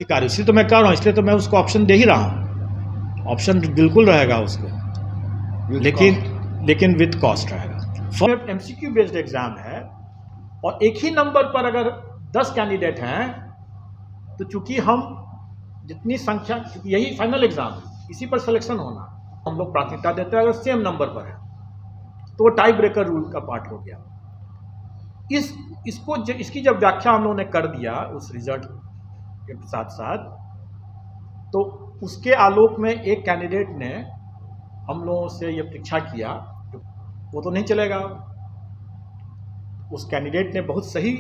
कार्य इसलिए तो मैं कर रहा हूँ, इसलिए तो मैं उसको ऑप्शन दे ही रहा हूँ। ऑप्शन बिल्कुल रहेगा उसको, लेकिन विथ कॉस्ट रहेगा। फॉर एमसीक्यू बेस्ड एग्जाम है और एक ही नंबर पर अगर 10 कैंडिडेट हैं तो चूंकि हम जितनी संख्या, क्योंकि यही फाइनल एग्जाम है, इसी पर सिलेक्शन होना, हम लोग प्राथमिकता देते हैं। अगर सेम नंबर पर है तो वो टाई ब्रेकर रूल का पार्ट हो गया। इसकी जब व्याख्या हम लोगों ने कर दिया उस रिजल्ट के साथ साथ, तो उसके आलोक में एक कैंडिडेट ने हम लोगों से ये परीक्षा किया, वो तो नहीं चलेगा। उस कैंडिडेट ने बहुत सही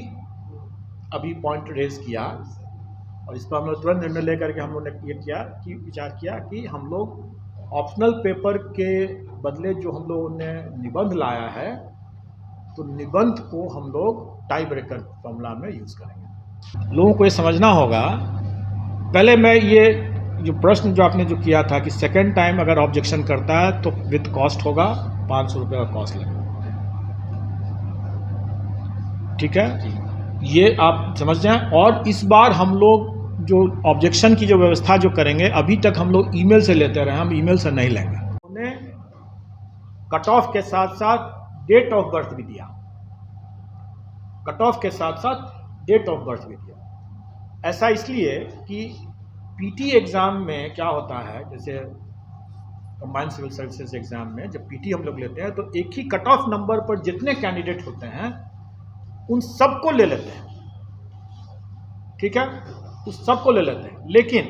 अभी पॉइंट रेज किया और इस पर हम लोग तुरंत निर्णय लेकर के हम लोग ने ये किया कि विचार किया कि हम लोग ऑप्शनल पेपर के बदले जो हम लोगों ने निबंध लाया है, तो निबंध को हम लोग टाई ब्रेकर फॉर्मूला में यूज़ करेंगे। लोगों को ये समझना होगा, पहले मैं ये जो प्रश्न जो आपने जो किया था कि सेकेंड टाइम अगर ऑब्जेक्शन करता है तो विथ कॉस्ट होगा, 500 रुपये का कॉस्ट लगेगा। ठीक है, ये आप समझ जाएं। और इस बार हम लोग जो ऑब्जेक्शन की जो व्यवस्था जो करेंगे, अभी तक हम लोग ईमेल से लेते रहे, हम ईमेल से नहीं लेंगे। उन्हें कट ऑफ के साथ साथ डेट ऑफ बर्थ भी दिया, कट ऑफ के साथ साथ डेट ऑफ बर्थ भी दिया। ऐसा इसलिए कि पीटी एग्ज़ाम में क्या होता है, जैसे कंबाइंड सिविल सर्विसेज एग्ज़ाम में जब पीटी हम लोग लेते हैं तो एक ही कट ऑफ नंबर पर जितने कैंडिडेट होते हैं उन सबको ले लेते हैं। ठीक है, उस सबको ले लेते हैं। लेकिन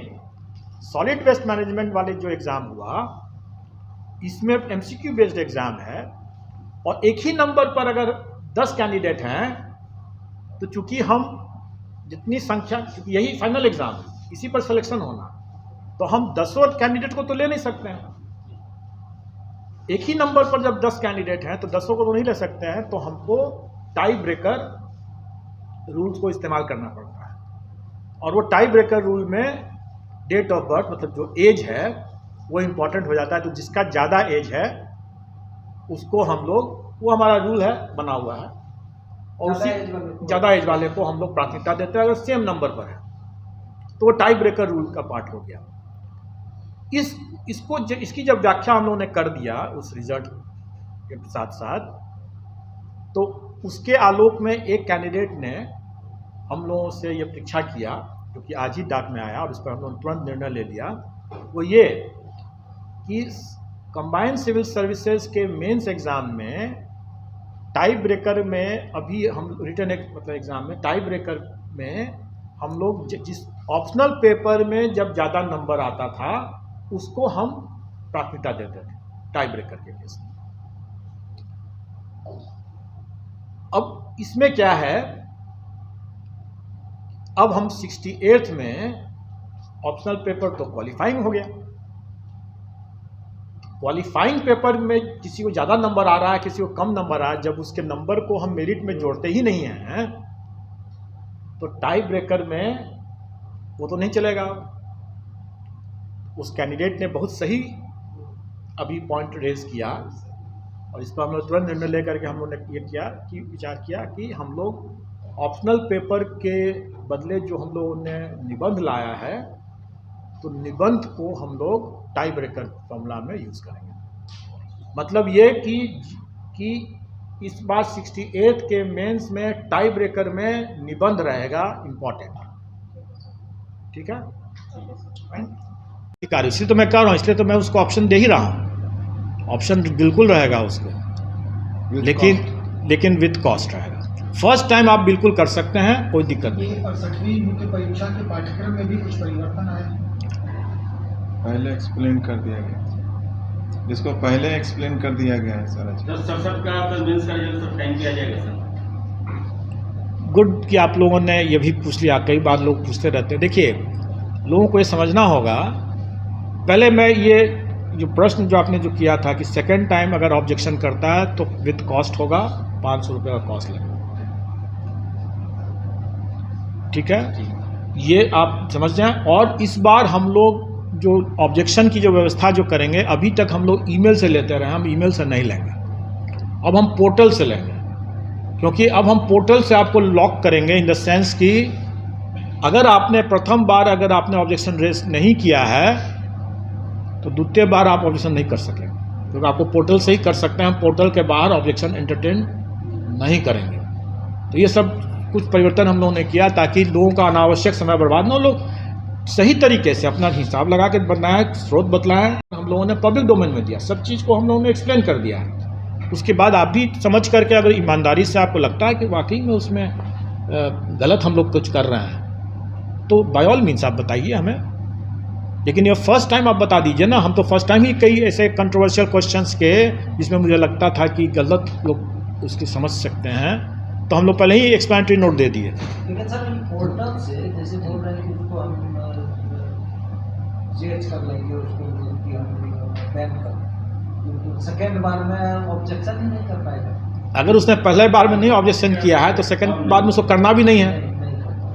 सॉलिड वेस्ट मैनेजमेंट वाले जो एग्ज़ाम हुआ, इसमें एमसीक्यू बेस्ड एग्ज़ाम है और एक ही नंबर पर अगर 10 कैंडिडेट हैं तो चूंकि हम जितनी संख्या, क्योंकि यही फाइनल एग्ज़ाम है, इसी पर सिलेक्शन होना, तो हम 10 कैंडिडेट को तो ले नहीं सकते हैं। एक ही नंबर पर जब 10 कैंडिडेट हैं तो 10 को तो नहीं ले सकते हैं, तो हमको टाई ब्रेकर रूल्स को इस्तेमाल करना पड़ता है। और वो टाई ब्रेकर रूल में डेट ऑफ बर्थ, मतलब जो एज है वो इम्पॉर्टेंट हो जाता है। तो जिसका ज़्यादा एज है उसको हम लोग, वो हमारा रूल है बना हुआ है, और उसी ज़्यादा एज वाले को हम लोग प्राथमिकता देते हैं अगर सेम नंबर पर है, तो वो टाई ब्रेकर रूल का पार्ट हो गया। इसकी जब व्याख्या हम लोगों ने कर दिया उस रिजल्ट के साथ साथ, तो उसके आलोक में एक कैंडिडेट ने हम लोगों से ये परीक्षा किया, जो कि आज ही डाक में आया, और इस पर हम लोगों ने तुरंत निर्णय ले लिया। वो ये कि कंबाइंड सिविल सर्विसेज के मेंस एग्ज़ाम में टाई ब्रेकर में, अभी हम रिटन मतलब एग्ज़ाम में टाई ब्रेकर में हम लोग जिस ऑप्शनल पेपर में जब ज़्यादा नंबर आता था उसको हम प्राथमिकता देते थे टाई ब्रेकर के केस में। अब इसमें क्या है, अब हम 68th में ऑप्शनल पेपर तो क्वालिफाइंग हो गया। क्वालिफाइंग पेपर में किसी को ज़्यादा नंबर आ रहा है, किसी को कम नंबर आ रहा है, जब उसके नंबर को हम मेरिट में जोड़ते ही नहीं हैं तो टाई ब्रेकर में वो तो नहीं चलेगा। उस कैंडिडेट ने बहुत सही अभी पॉइंट रेज किया और इस पर हम लोग तुरंत निर्णय लेकर के हम लोग ने ये किया कि विचार किया कि हम लोग ऑप्शनल पेपर के बदले जो हम लोगों ने निबंध लाया है, तो निबंध को हम लोग टाई ब्रेकर फॉर्मूला में यूज़ करेंगे। मतलब ये कि इस बार 68th के मेंस में टाई ब्रेकर में निबंध रहेगा इम्पॉर्टेंट। ठीक है, कार्य इसलिए तो मैं कर रहा हूँ, इसलिए तो मैं उसको ऑप्शन दे ही रहा हूँ। ऑप्शन बिल्कुल रहेगा उसको, लेकिन विथ कॉस्ट रहेगा। फर्स्ट टाइम आप बिल्कुल कर सकते हैं, कोई दिक्कत नहीं। 68वीं मुख्य परीक्षा के पाठ्यक्रम में भी कुछ परिवर्तन आए, पहले एक्सप्लेन कर दिया गया, जिसको पहले एक्सप्लेन कर दिया गया है सारा चीज। सब टाइम पे आ जाएगा सर। गुड कि आप लोगों ने ये भी पूछ लिया, कई बार लोग पूछते रहते हैं। देखिए, लोगों को ये समझना होगा, पहले मैं ये जो प्रश्न जो आपने जो किया था कि सेकेंड टाइम अगर ऑब्जेक्शन करता है तो विथ कॉस्ट होगा, 500 रुपये का कॉस्ट लगेगा। ठीक है, ये आप समझ जाएं। और इस बार हम लोग जो ऑब्जेक्शन की जो व्यवस्था जो करेंगे, अभी तक हम लोग ईमेल से लेते रहे, हम ईमेल से नहीं लेंगे, अब हम पोर्टल से लेंगे। क्योंकि अब हम पोर्टल से आपको लॉक करेंगे, इन द सेंस कि अगर आपने प्रथम बार अगर आपने ऑब्जेक्शन रेज नहीं किया है तो द्वितीय बार आप ऑब्जेक्शन नहीं कर सकेंगे, क्योंकि आपको पोर्टल से ही कर सकते हैं, हम पोर्टल के बाहर ऑब्जेक्शन एंटरटेन नहीं करेंगे। तो ये सब कुछ परिवर्तन हम लोगों ने किया ताकि लोगों का अनावश्यक समय बर्बाद न हो, लोग सही तरीके से अपना हिसाब लगा के बनाए, स्रोत बतलाएं। हम लोगों ने पब्लिक डोमेन में दिया, सब चीज़ को हम लोगों ने एक्सप्लेन कर दिया है। उसके बाद आप भी समझ करके अगर ईमानदारी से आपको लगता है कि वाकई में उसमें गलत हम लोग कुछ कर रहे हैं तो बाय ऑल मीन्स आप बताइए हमें। लेकिन ये फर्स्ट टाइम आप बता दीजिए ना, हम तो फर्स्ट टाइम ही कई ऐसे कंट्रोवर्शियल क्वेश्चंस के जिसमें मुझे लगता था कि गलत लोग उसकी समझ सकते हैं, तो हम लोग पहले ही एक्सप्लेनेटरी नोट दे दिए। लेकिन सर पोर्टल से जैसे बोल रहे हैं कि उसको हम चेंज कर लेंगे, उसको बैन कर, सेकेंड बार में ऑब्जेक्शन ही नहीं कर पाएगा। अगर उसने पहले बार में नहीं ऑब्जेक्शन किया है तो सेकंड बार में उसको करना भी नहीं है,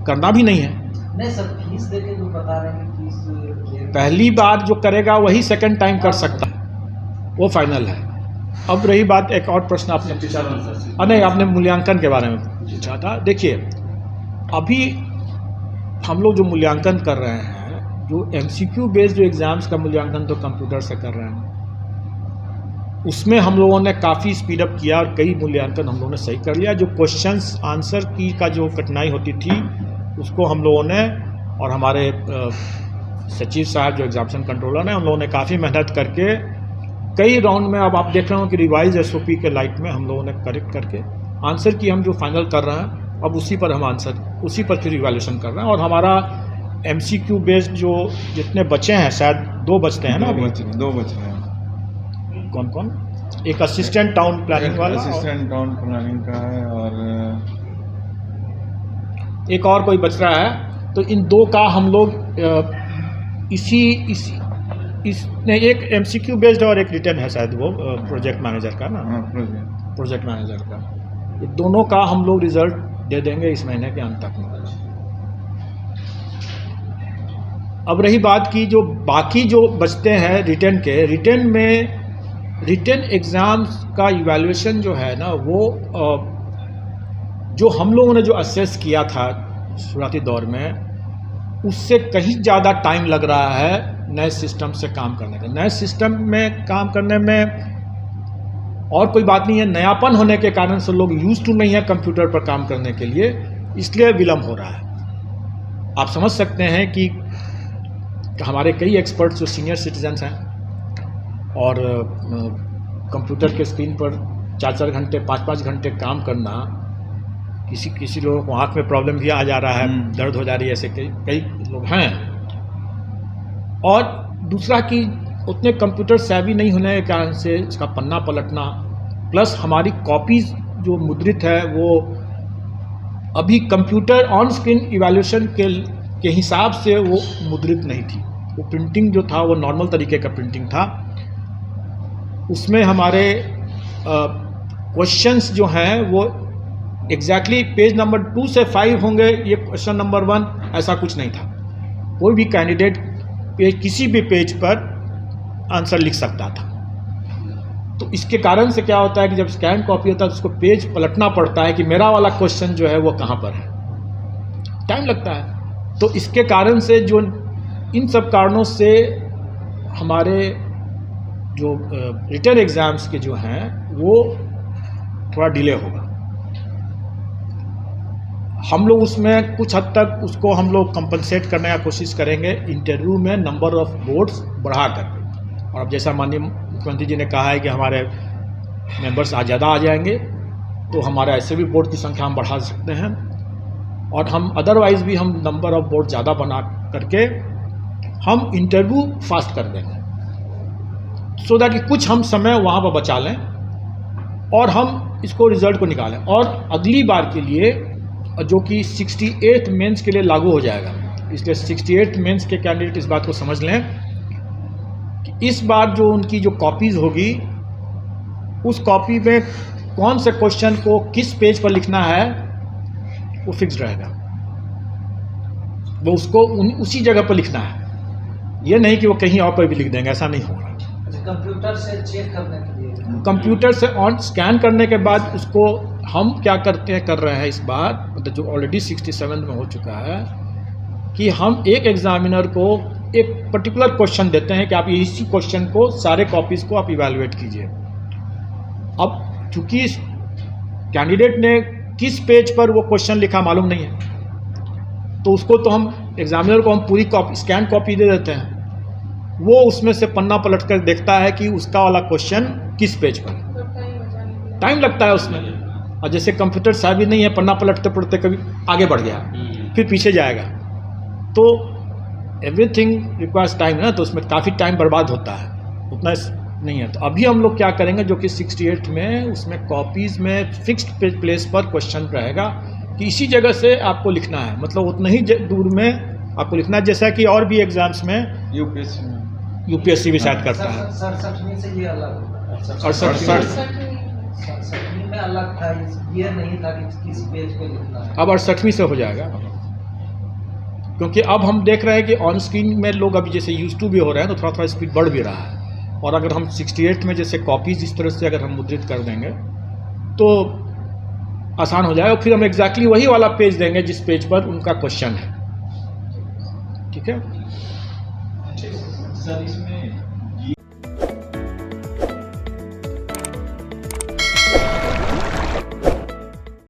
करना भी नहीं है। नहीं सर, फीस देके जो बता रहे हैं फीस पहली बार जो करेगा वही सेकंड टाइम कर सकता है, वो फाइनल है। अब रही बात, एक और प्रश्न आपने पूछा था, नहीं आपने मूल्यांकन के बारे में पूछा था। देखिए अभी हम लोग जो मूल्यांकन कर रहे हैं, जो MCQ बेस्ड जो एग्ज़ाम्स का मूल्यांकन तो कंप्यूटर से कर रहे हैं, उसमें हम लोगों ने काफ़ी स्पीड अप किया और कई मूल्यांकन हम लोगों ने सही कर लिया। जो क्वेश्चंस आंसर की का जो कठिनाई होती थी उसको हम लोगों ने और हमारे सचिव साहब जो एग्जामिनेशन कंट्रोलर हैं, हम लोगों ने काफ़ी मेहनत करके कई राउंड में, अब आप देख रहे हो कि रिवाइज SOP के लाइट में हम लोगों ने करेक्ट करके आंसर की हम जो फाइनल कर रहे हैं, अब उसी पर हम आंसर उसी पर फिर इवैल्यूएशन कर रहे हैं। और हमारा MCQ बेस्ड जो जितने बचे हैं, शायद 2 बचते हैं ना अभी, 2 बच रहे हैं। कौन कौन? एक असिस्टेंट टाउन प्लानिंग वाला, असिस्टेंट टाउन प्लानिंग का है, और एक और कोई बच रहा है। तो इन 2 का हम लोग इसने एक MCQ बेस्ड और एक रिटर्न है शायद, वो प्रोजेक्ट मैनेजर का ना, हाँ प्रोजेक्ट मैनेजर का, ये दोनों का हम लोग रिजल्ट दे देंगे इस महीने के अंत तक में। अब रही बात की जो बाकी जो बचते हैं रिटर्न के, रिटर्न में रिटर्न एग्ज़ाम्स का इवैल्यूएशन जो है ना, वो जो हम लोगों ने जो असेस किया था शुरुआती दौर में, उससे कहीं ज़्यादा टाइम लग रहा है नए सिस्टम से काम करने का। नए सिस्टम में काम करने में और कोई बात नहीं है, नयापन होने के कारण से लोग यूज़ टू नहीं है कंप्यूटर पर काम करने के लिए, इसलिए विलम्ब हो रहा है। आप समझ सकते हैं कि हमारे कई एक्सपर्ट्स जो सीनियर सिटीजन्स हैं और कंप्यूटर के स्क्रीन पर 4-4 घंटे 5-5 घंटे काम करना, किसी लोगों को आँख में प्रॉब्लम भी आ जा रहा है, दर्द हो जा रही है, ऐसे कई लोग हैं। और दूसरा कि उतने कंप्यूटर सेवी नहीं होने के कारण से इसका पन्ना पलटना, प्लस हमारी कॉपीज़ जो मुद्रित है वो अभी कंप्यूटर ऑन स्क्रीन इवैल्यूएशन के हिसाब से वो मुद्रित नहीं थी। वो प्रिंटिंग जो था वो नॉर्मल तरीके का प्रिंटिंग था। उसमें हमारे क्वेश्चंस जो हैं वो एग्जैक्टली पेज नंबर 2 से 5 होंगे, ये क्वेश्चन नंबर 1 ऐसा कुछ नहीं था। कोई भी कैंडिडेट किसी भी पेज पर आंसर लिख सकता था। तो इसके कारण से क्या होता है कि जब स्कैन कॉपी होता है तो उसको पेज पलटना पड़ता है कि मेरा वाला क्वेश्चन जो है वो कहाँ पर है, टाइम लगता है। तो इसके कारण से जो इन सब कारणों से हमारे जो रिटर्न एग्ज़ाम्स के जो हैं वो थोड़ा डिले होगा। हम लोग उसमें कुछ हद तक उसको हम लोग कंपनसेट करने की कोशिश करेंगे इंटरव्यू में नंबर ऑफ बोर्ड्स बढ़ा करके। और अब जैसा माननीय मुख्यमंत्री जी ने कहा है कि हमारे मेंबर्स ज़्यादा आ जाएंगे तो हमारे ऐसे भी बोर्ड की संख्या हम बढ़ा सकते हैं, और हम अदरवाइज़ भी हम नंबर ऑफ बोर्ड ज़्यादा बना करके हम इंटरव्यू फास्ट कर देंगे, सो दैट कि कुछ हम समय वहाँ पर बचा लें और हम इसको रिज़ल्ट को निकालें। और अगली बार के लिए जो कि 68 मेंस के लिए लागू हो जाएगा, इसलिए 68 मेंस के कैंडिडेट इस बात को समझ लें कि इस बार जो उनकी जो कॉपीज़ होगी उस कॉपी में कौन से क्वेश्चन को किस पेज पर लिखना है वो फिक्स रहेगा, वो उसको उसी जगह पर लिखना है, ये नहीं कि वो कहीं और पर भी लिख देंगे, ऐसा नहीं होगा। कंप्यूटर से चेक करने के लिए, कंप्यूटर से ऑन स्कैन करने के बाद उसको हम क्या कर रहे हैं इस बार, मतलब जो ऑलरेडी 67 में हो चुका है, कि हम एक एग्जामिनर को एक पर्टिकुलर क्वेश्चन देते हैं कि आप इसी क्वेश्चन को सारे कॉपीज़ को आप इवैल्यूएट कीजिए। अब चूंकि कैंडिडेट ने किस पेज पर वो क्वेश्चन लिखा मालूम नहीं है, तो उसको तो हम एग्जामिनर को हम पूरी कॉपी स्कैन कॉपी दे देते हैं, वो उसमें से पन्ना पलट कर देखता है कि उसका वाला क्वेश्चन किस पेज पर है। टाइम लगता है उसमें, और जैसे कंप्यूटर साहब ही नहीं है, पन्ना पलटते पलटते कभी आगे बढ़ गया फिर पीछे जाएगा, तो एवरीथिंग रिक्वायर्स टाइम ना, तो उसमें काफ़ी टाइम बर्बाद होता है, उतना नहीं है। तो अभी हम लोग क्या करेंगे, जो कि 68 में उसमें कॉपीज़ में फिक्स्ड प्लेस पर क्वेश्चन रहेगा कि इसी जगह से आपको लिखना है, मतलब उतना ही दूर में आपको लिखना है, जैसा कि और भी एग्जाम्स में यूपीएससी भी शायद करता है। 67 से ये अलग होगा। 68 में अलग था, ये नहीं था कि किस पेज पे लिखना है। अब 68वीं से हो जाएगा, क्योंकि अब हम देख रहे हैं कि ऑन स्क्रीन में लोग अभी जैसे यूज टू भी हो रहे हैं, तो थोड़ा थोड़ा स्पीड बढ़ भी रहा है। और अगर हम 68 में जैसे कॉपीज़ इस तरह से अगर हम मुद्रित कर देंगे तो आसान हो जाएगा, फिर हम एग्जैक्टली वही वाला पेज देंगे जिस पेज पर उनका क्वेश्चन है। ठीक है सर, इसमें